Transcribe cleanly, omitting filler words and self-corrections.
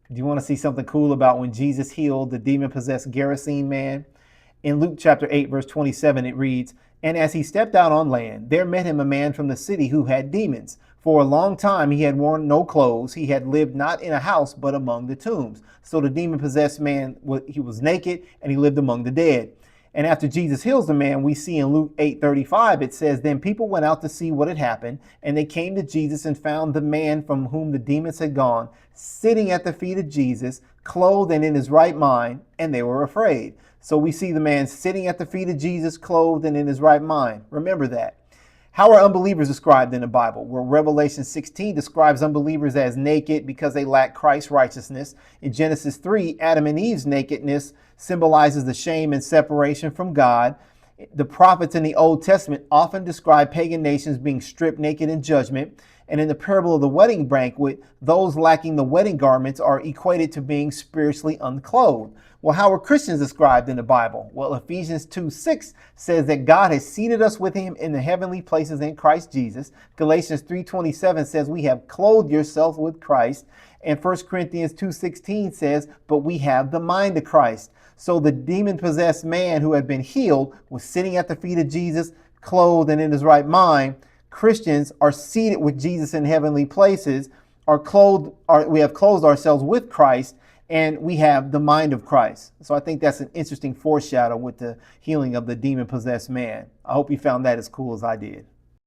Do you want to see something cool about when Jesus healed the demon-possessed Gerasene man? In Luke chapter 8, verse 27, it reads, "And as he stepped out on land, there met him a man from the city who had demons. For a long time he had worn no clothes. He had lived not in a house, but among the tombs." So the demon-possessed man, he was naked and he lived among the dead. And after Jesus heals the man, we see in Luke 8:35, it says, "Then people went out to see what had happened, and they came to Jesus and found the man from whom the demons had gone, sitting at the feet of Jesus, clothed and in his right mind, and they were afraid." So we see the man sitting at the feet of Jesus, clothed and in his right mind. Remember that. How are unbelievers described in the Bible? Well, Revelation 16 describes unbelievers as naked because they lack Christ's righteousness. In Genesis 3, Adam and Eve's nakedness symbolizes the shame and separation from God. The prophets in the Old Testament often describe pagan nations being stripped naked in judgment. And in the parable of the wedding banquet, those lacking the wedding garments are equated to being spiritually unclothed. Well, how are Christians described in the Bible? Well, Ephesians 2:6 says that God has seated us with him in the heavenly places in Christ Jesus. Galatians 3:27 says we have clothed yourself with Christ. And 1 Corinthians 2:16 says, but we have the mind of Christ. So the demon-possessed man who had been healed was sitting at the feet of Jesus, clothed and in his right mind. Christians are seated with Jesus in heavenly places, we have clothed ourselves with Christ, and we have the mind of Christ. So I think that's an interesting foreshadow with the healing of the demon-possessed man. I hope you found that as cool as I did.